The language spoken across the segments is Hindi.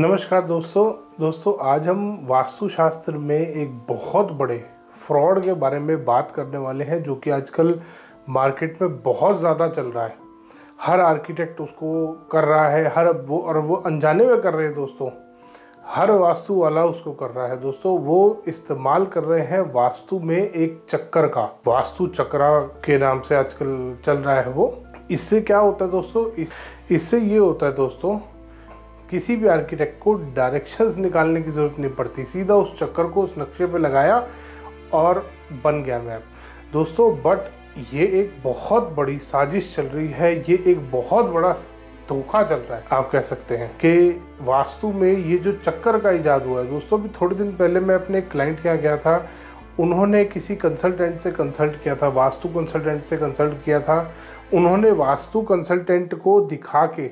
नमस्कार दोस्तों आज हम वास्तुशास्त्र में एक बहुत बड़े फ्रॉड के बारे में बात करने वाले हैं जो कि आजकल मार्केट में बहुत ज़्यादा चल रहा है। हर आर्किटेक्ट उसको कर रहा है, वो अनजाने में कर रहे हैं दोस्तों। हर वास्तु वाला उसको कर रहा है दोस्तों। वो इस्तेमाल कर रहे हैं वास्तु में एक चक्कर का, वास्तु चक्रा के नाम से आजकल चल रहा है वो। इससे क्या होता है दोस्तों, इससे ये होता है दोस्तों, किसी भी आर्किटेक्ट को डायरेक्शंस निकालने की ज़रूरत नहीं पड़ती। सीधा उस चक्कर को उस नक्शे पे लगाया और बन गया मैप दोस्तों। बट ये एक बहुत बड़ी साजिश चल रही है, ये एक बहुत बड़ा धोखा चल रहा है, आप कह सकते हैं कि वास्तु में ये जो चक्कर का इजाद हुआ है दोस्तों। अभी थोड़े दिन पहले मैं अपने क्लाइंट के यहाँ गया था, उन्होंने किसी कंसल्टेंट से कंसल्ट किया था, वास्तु कंसल्टेंट से कंसल्ट किया था। उन्होंने वास्तु कंसल्टेंट को दिखा के,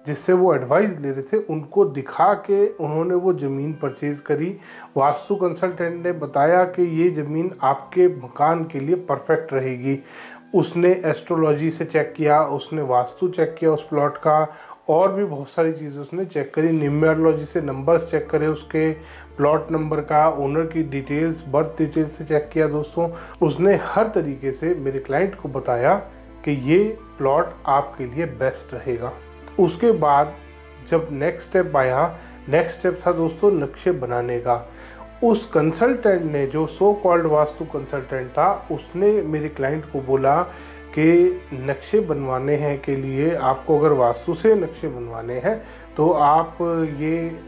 जिससे वो एडवाइस ले रहे थे, उनको दिखा के उन्होंने वो ज़मीन परचेज़ करी। वास्तु कंसल्टेंट ने बताया कि ये ज़मीन आपके मकान के लिए परफेक्ट रहेगी। उसने एस्ट्रोलॉजी से चेक किया, उसने वास्तु चेक किया उस प्लॉट का, और भी बहुत सारी चीज़ें उसने चेक करी। न्यूमेरोलॉजी से नंबर्स चेक करे, उसके प्लॉट नंबर का, ओनर की डिटेल्स, बर्थ डिटेल्स से चेक किया दोस्तों। उसने हर तरीके से मेरे क्लाइंट को बताया कि ये प्लॉट आपके लिए बेस्ट रहेगा। उसके बाद जब नेक्स्ट स्टेप आया, नेक्स्ट स्टेप था दोस्तों नक्शे बनाने का। उस कंसल्टेंट ने, जो सो कॉल्ड वास्तु कंसल्टेंट था, उसने मेरे क्लाइंट को बोला कि नक्शे बनवाने हैं के लिए आपको, अगर वास्तु से नक्शे बनवाने हैं तो आप ये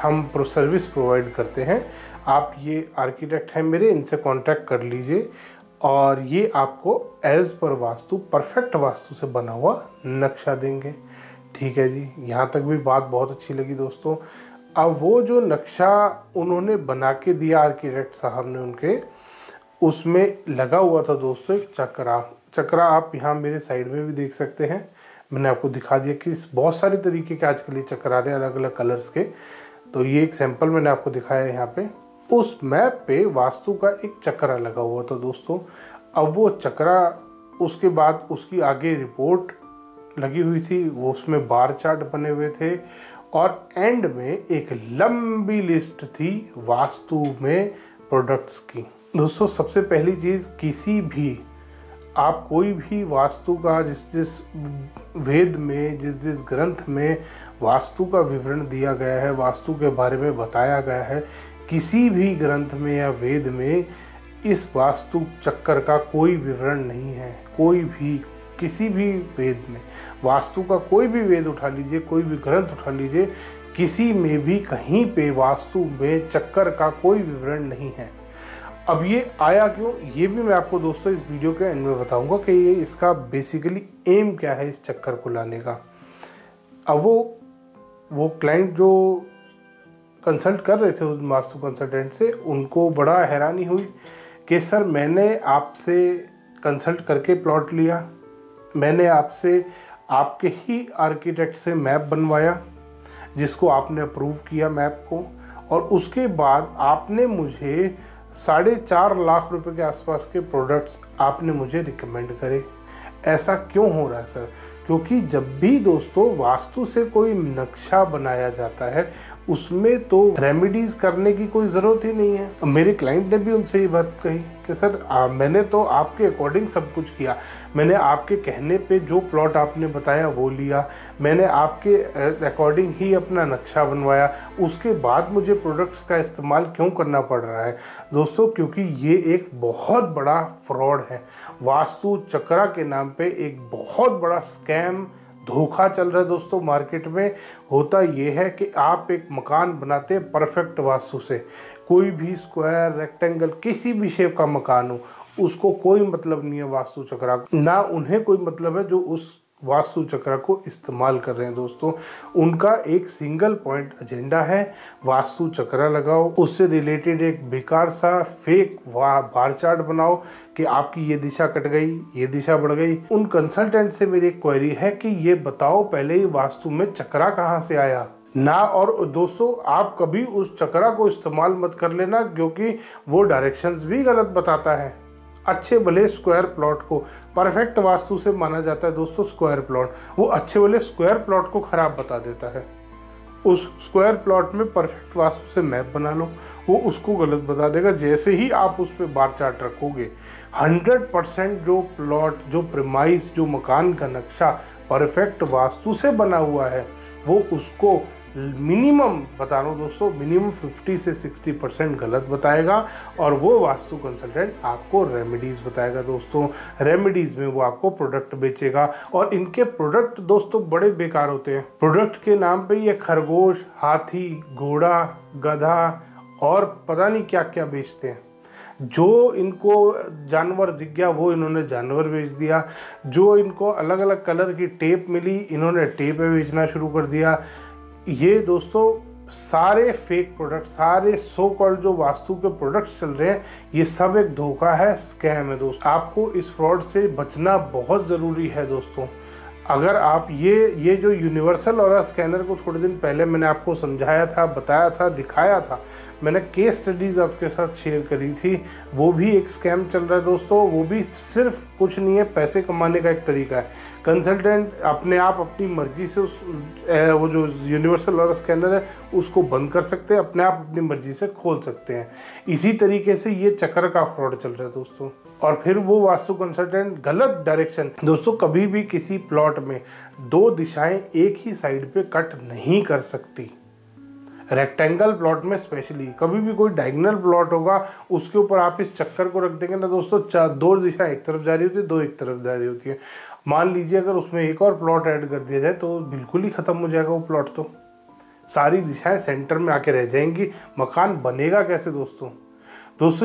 हम सर्विस प्रोवाइड करते हैं, आप ये आर्किटेक्ट हैं मेरे, इनसे कांटेक्ट कर लीजिए और ये आपको as per vastu, perfect vastu से बना हुआ नक्शा देंगे। ठीक है जी, यहाँ तक भी बात बहुत अच्छी लगी दोस्तों। अब वो जो नक्शा उन्होंने बना के दिया आर्किटेक्ट साहब ने उनके, उसमें लगा हुआ था दोस्तों एक चक्रा। आप यहाँ मेरे साइड में भी देख सकते हैं, मैंने आपको दिखा दिया कि बहुत सारे तरीके के आजकल ये चक्र आ रहे हैं अलग अलग कलर्स के। तो ये एक सैंपल मैंने आपको दिखाया है यहाँ पे। उस मैप पे वास्तु का एक चक्रा लगा हुआ था दोस्तों। अब वो चक्रा, उसके बाद उसकी आगे रिपोर्ट लगी हुई थी, वो उसमें बार चार्ट बने हुए थे, और एंड में एक लंबी लिस्ट थी वास्तु में प्रोडक्ट्स की दोस्तों। सबसे पहली चीज़, किसी भी आप कोई भी वास्तु का जिस वेद में, जिस ग्रंथ में वास्तु का विवरण दिया गया है, वास्तु के बारे में बताया गया है, किसी भी ग्रंथ में या वेद में इस वास्तु चक्कर का कोई विवरण नहीं है। कोई भी, किसी भी वेद में, वास्तु का कोई भी वेद उठा लीजिए, कोई भी ग्रंथ उठा लीजिए, किसी में भी कहीं पे वास्तु में चक्कर का कोई विवरण नहीं है। अब ये आया क्यों, ये भी मैं आपको दोस्तों इस वीडियो के एंड में बताऊंगा कि ये इसका बेसिकली एम क्या है इस चक्कर को लाने का। अब वो क्लाइंट जो कंसल्ट कर रहे थे उस वास्तु कंसल्टेंट से, उनको बड़ा हैरानी हुई कि सर मैंने आपसे कंसल्ट करके प्लॉट लिया, मैंने आपसे आपके ही आर्किटेक्ट से मैप बनवाया जिसको आपने अप्रूव किया मैप को, और उसके बाद आपने मुझे 4.5 लाख रुपए के आसपास के प्रोडक्ट्स आपने मुझे रिकमेंड करे। ऐसा क्यों हो रहा है सर? क्योंकि जब भी दोस्तों वास्तु से कोई नक्शा बनाया जाता है, उसमें तो रेमेडीज करने की कोई ज़रूरत ही नहीं है। मेरे क्लाइंट ने भी उनसे ये बात कही कि सर मैंने तो आपके अकॉर्डिंग सब कुछ किया, मैंने आपके कहने पे जो प्लॉट आपने बताया वो लिया, मैंने आपके अकॉर्डिंग ही अपना नक्शा बनवाया, उसके बाद मुझे प्रोडक्ट्स का इस्तेमाल क्यों करना पड़ रहा है दोस्तों? क्योंकि ये एक बहुत बड़ा फ्रॉड है। वास्तु चक्रा के नाम पे एक बहुत बड़ा स्कैम, धोखा चल रहा है दोस्तों मार्केट में। होता ये है कि आप एक मकान बनाते हैं परफेक्ट वास्तु से, कोई भी स्क्वायर, रेक्टेंगल, किसी भी शेप का मकान हो, उसको कोई मतलब नहीं है वास्तु चक्रा, ना उन्हें कोई मतलब है जो उस वास्तु चक्र को इस्तेमाल कर रहे हैं दोस्तों। उनका एक सिंगल पॉइंट एजेंडा है, वास्तु चक्र लगाओ, उससे रिलेटेड एक बेकार सा फेक बार चार्ट बनाओ कि आपकी ये दिशा कट गई, ये दिशा बढ़ गई। उन कंसल्टेंट से मेरी एक क्वेरी है कि ये बताओ पहले ही वास्तु में चक्रा कहाँ से आया ना। और दोस्तों आप कभी उस चक्रा को इस्तेमाल मत कर लेना, क्योंकि वो डायरेक्शंस भी गलत बताता है। अच्छे भले स्क्वायर प्लॉट को परफेक्ट वास्तु से माना जाता है दोस्तों स्क्वायर प्लॉट, वो अच्छे भले स्क्वायर प्लॉट को खराब बता देता है। उस स्क्वायर प्लॉट में परफेक्ट वास्तु से मैप बना लो, वो उसको गलत बता देगा। जैसे ही आप उस पर बार चार्ट रखोगे 100% जो प्लॉट, जो प्रीमाइस, जो मकान का नक्शा परफेक्ट वास्तु से बना हुआ है वो उसको मिनिमम बता रहा हूँ दोस्तों, मिनिमम 50 से 60% गलत बताएगा। और वो वास्तु कंसल्टेंट आपको रेमेडीज़ बताएगा दोस्तों। रेमेडीज़ में वो आपको प्रोडक्ट बेचेगा और इनके प्रोडक्ट दोस्तों बड़े बेकार होते हैं। प्रोडक्ट के नाम पे ये खरगोश, हाथी, घोड़ा, गधा और पता नहीं क्या क्या बेचते हैं। जो इनको जानवर दिख गया वो इन्होंने जानवर बेच दिया, जो इनको अलग अलग कलर की टेप मिली इन्होंने टेप बेचना शुरू कर दिया। ये दोस्तों सारे फेक प्रोडक्ट, सारे सो कॉल्ड जो वास्तु के प्रोडक्ट्स चल रहे हैं, ये सब एक धोखा है, स्कैम है दोस्तों। आपको इस फ्रॉड से बचना बहुत ज़रूरी है दोस्तों। अगर आप ये जो यूनिवर्सल ऑरा स्कैनर को थोड़े दिन पहले मैंने आपको समझाया था, बताया था, दिखाया था, मैंने केस स्टडीज़ आपके साथ शेयर करी थी, वो भी एक स्कैम चल रहा है दोस्तों। वो भी सिर्फ कुछ नहीं है, पैसे कमाने का एक तरीका है। कंसल्टेंट अपने आप अपनी मर्जी से वो जो यूनिवर्सल ऑरा स्कैनर है उसको बंद कर सकते हैं, अपने आप अपनी मर्जी से खोल सकते हैं। इसी तरीके से ये चक्कर का फ्रॉड चल रहा है दोस्तों। और फिर वो वास्तु कंसल्टेंट गलत डायरेक्शन दोस्तों, कभी भी किसी प्लॉट में 2 दिशाएं एक ही साइड पे कट नहीं कर सकती। रेक्टेंगल प्लॉट में स्पेशली, कभी भी कोई डायगोनल प्लॉट होगा उसके ऊपर आप इस चक्कर को रख देंगे ना दोस्तों, 2 दिशा एक तरफ जा रही होती है, 2 एक तरफ जा रही होती है। मान लीजिए अगर उसमें एक और प्लॉट ऐड कर दिया जाए तो बिल्कुल ही ख़त्म हो जाएगा वो प्लॉट। तो सारी दिशाएं सेंटर में आके रह जाएंगी, मकान बनेगा कैसे दोस्तों?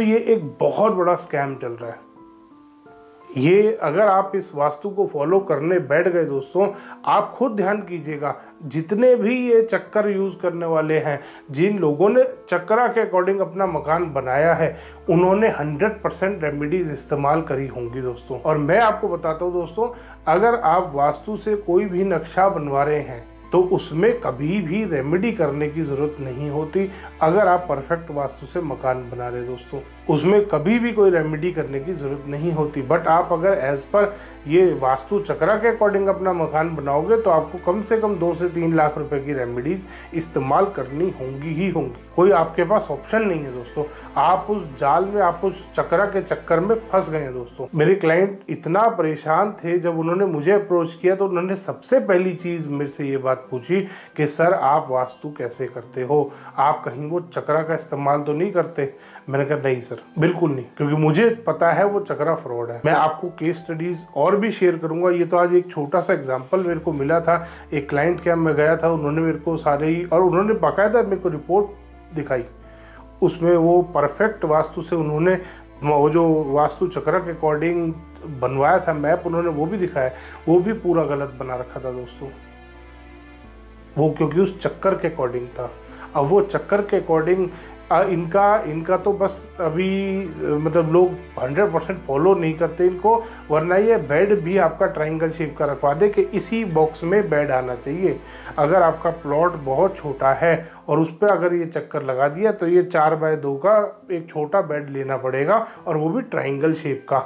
ये एक बहुत बड़ा स्कैम चल रहा है। ये अगर आप इस वास्तु को फॉलो करने बैठ गए दोस्तों, आप खुद ध्यान कीजिएगा, जितने भी ये चक्कर यूज़ करने वाले हैं, जिन लोगों ने चक्करा के अकॉर्डिंग अपना मकान बनाया है, उन्होंने 100% रेमेडीज इस्तेमाल करी होंगी दोस्तों। और मैं आपको बताता हूँ दोस्तों, अगर आप वास्तु से कोई भी नक्शा बनवा रहे हैं तो उसमें कभी भी रेमेडी करने की ज़रूरत नहीं होती। अगर आप परफेक्ट वास्तु से मकान बना रहे दोस्तों, उसमें कभी भी कोई रेमेडी करने की ज़रूरत नहीं होती। बट आप अगर एज पर ये वास्तु चक्रा के अकॉर्डिंग अपना मकान बनाओगे तो आपको कम से कम 2 से 3 लाख रुपए की रेमेडीज इस्तेमाल करनी होंगी ही होंगी। कोई आपके पास ऑप्शन नहीं है दोस्तों। आप उस जाल में, आप उस चक्रा के चक्कर में फंस गए हैं दोस्तों। मेरे क्लाइंट इतना परेशान थे, जब उन्होंने मुझे अप्रोच किया तो उन्होंने सबसे पहली चीज़ मेरे से ये बात पूछी कि सर आप वास्तु कैसे करते हो, आप कहीं वो चक्रा का इस्तेमाल तो नहीं करते? मैंने कहा नहीं सर, बिल्कुल नहीं, क्योंकि मुझे पता है वो चक्रा फ्रॉड है। मैं आपको केस स्टडीज और भी शेयर करूंगा। ये तो आज एक छोटा सा एग्जांपल मेरे को मिला था। एक क्लाइंट के यहाँ मैं गया था, उन्होंने मेरे को सारे ही, और उन्होंने बाकायदा मेरे को रिपोर्ट दिखाई, उसमें वो परफेक्ट वास्तु से उन्होंने वो जो वास्तु चक्रा के अकॉर्डिंग बनवाया था मैप, उन्होंने वो भी दिखाया, वो भी पूरा गलत बना रखा था दोस्तों। वो क्योंकि उस चक्कर के अकॉर्डिंग था। अब वो चक्कर के अकॉर्डिंग इनका तो बस अभी मतलब लोग 100% फॉलो नहीं करते इनको, वरना ये बेड भी आपका ट्रायंगल शेप का रखवा दे कि इसी बॉक्स में बेड आना चाहिए। अगर आपका प्लॉट बहुत छोटा है और उस पर अगर ये चक्कर लगा दिया तो ये 4x2 का एक छोटा बेड लेना पड़ेगा, और वो भी ट्रायंगल शेप का,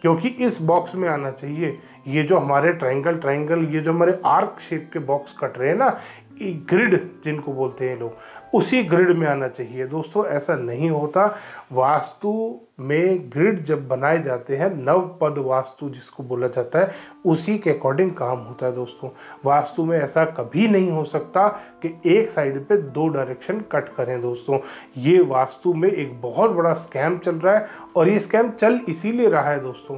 क्योंकि इस बॉक्स में आना चाहिए। ये जो हमारे ट्रायंगल ये जो हमारे आर्क शेप के बॉक्स कट रहे हैं ना, ग्रिड जिनको बोलते हैं लोग, उसी ग्रिड में आना चाहिए दोस्तों। ऐसा नहीं होता। वास्तु में ग्रिड जब बनाए जाते हैं, नवपद वास्तु जिसको बोला जाता है, उसी के अकॉर्डिंग काम होता है दोस्तों। वास्तु में ऐसा कभी नहीं हो सकता कि एक साइड पे 2 डायरेक्शन कट करें दोस्तों। ये वास्तु में एक बहुत बड़ा स्कैम चल रहा है, और ये स्कैम चल इसीलिए रहा है दोस्तों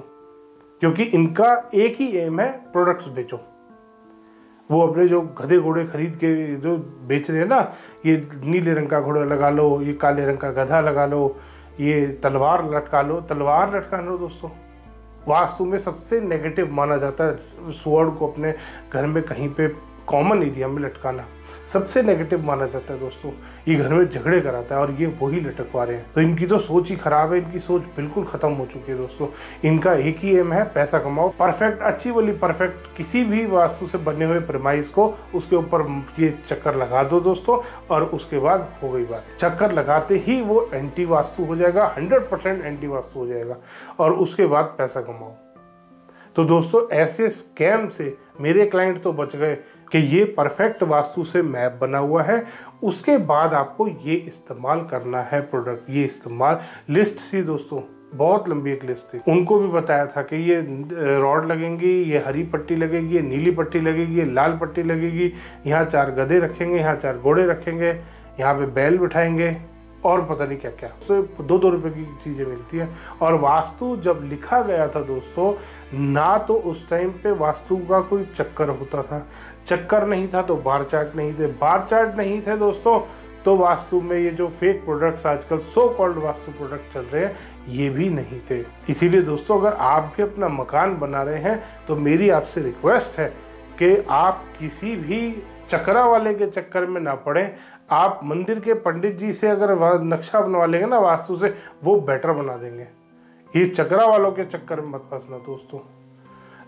क्योंकि इनका एक ही एम है, प्रोडक्ट्स बेचो। वो अपने जो गधे घोड़े खरीद के जो बेच रहे हैं ना, ये नीले रंग का घोड़ा लगा लो, ये काले रंग का गधा लगा लो, ये तलवार लटका लो, तलवार लटका लो दोस्तों। वास्तु में सबसे नेगेटिव माना जाता है स्वॉर्ड को अपने घर में कहीं पे कॉमन एरिया में लटकाना, सबसे नेगेटिव माना जाता है दोस्तों। ये घर में झगड़े कराता है और ये वही लटकवा रहे हैं। तो इनकी तो सोच ही खराब है, इनकी सोच बिल्कुल खत्म हो चुकी है दोस्तों। इनका एक ही एम है, पैसा कमाओ। परफेक्ट, अच्छी वाली परफेक्ट किसी भी वास्तु से बने हुए प्रीमाइस को उसके ऊपर ये चक्कर लगा दो दोस्तों, और उसके बाद हो गई बात। चक्कर लगाते ही वो एंटी वास्तु हो जाएगा, 100% एंटी वास्तु हो जाएगा, और उसके बाद पैसा कमाओ। तो दोस्तों ऐसे स्कैम से मेरे क्लाइंट तो बच गए कि ये परफेक्ट वास्तु से मैप बना हुआ है, उसके बाद आपको ये इस्तेमाल करना है प्रोडक्ट, ये इस्तेमाल। लिस्ट सी दोस्तों, बहुत लंबी एक लिस्ट थी। उनको भी बताया था कि ये रॉड लगेंगी, ये हरी पट्टी लगेगी, ये नीली पट्टी लगेगी, ये लाल पट्टी लगेगी, यहाँ 4 गधे रखेंगे, यहाँ 4 घोड़े रखेंगे, यहाँ पे बैल बिठाएंगे और पता नहीं क्या क्या। तो 2-2 रुपए की चीज़ें मिलती हैं। और वास्तु जब लिखा गया था दोस्तों, ना तो उस टाइम पे वास्तु का कोई चक्कर होता था, चक्कर नहीं था तो बार चार्ट नहीं थे, बार चार्ट नहीं थे दोस्तों तो वास्तु में ये जो फेक प्रोडक्ट्स आजकल सो कॉल्ड वास्तु प्रोडक्ट चल रहे हैं ये भी नहीं थे। इसीलिए दोस्तों अगर आप भी अपना मकान बना रहे हैं तो मेरी आपसे रिक्वेस्ट है कि आप किसी भी चक्रा वाले के चक्कर में ना पड़े। आप मंदिर के पंडित जी से अगर नक्शा बनवा लेंगे ना वास्तु से, वो बेटर बना देंगे। ये चक्रा वालों के चक्कर में मत फंसना दोस्तों।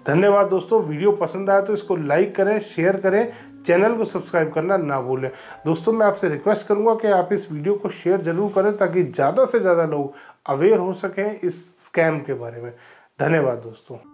धन्यवाद दोस्तों, वीडियो पसंद आया तो इसको लाइक करें, शेयर करें, चैनल को सब्सक्राइब करना ना भूलें। दोस्तों मैं आपसे रिक्वेस्ट करूंगा कि आप इस वीडियो को शेयर जरूर करें ताकि ज़्यादा से ज़्यादा लोग अवेयर हो सकें इस स्कैम के बारे में। धन्यवाद दोस्तों।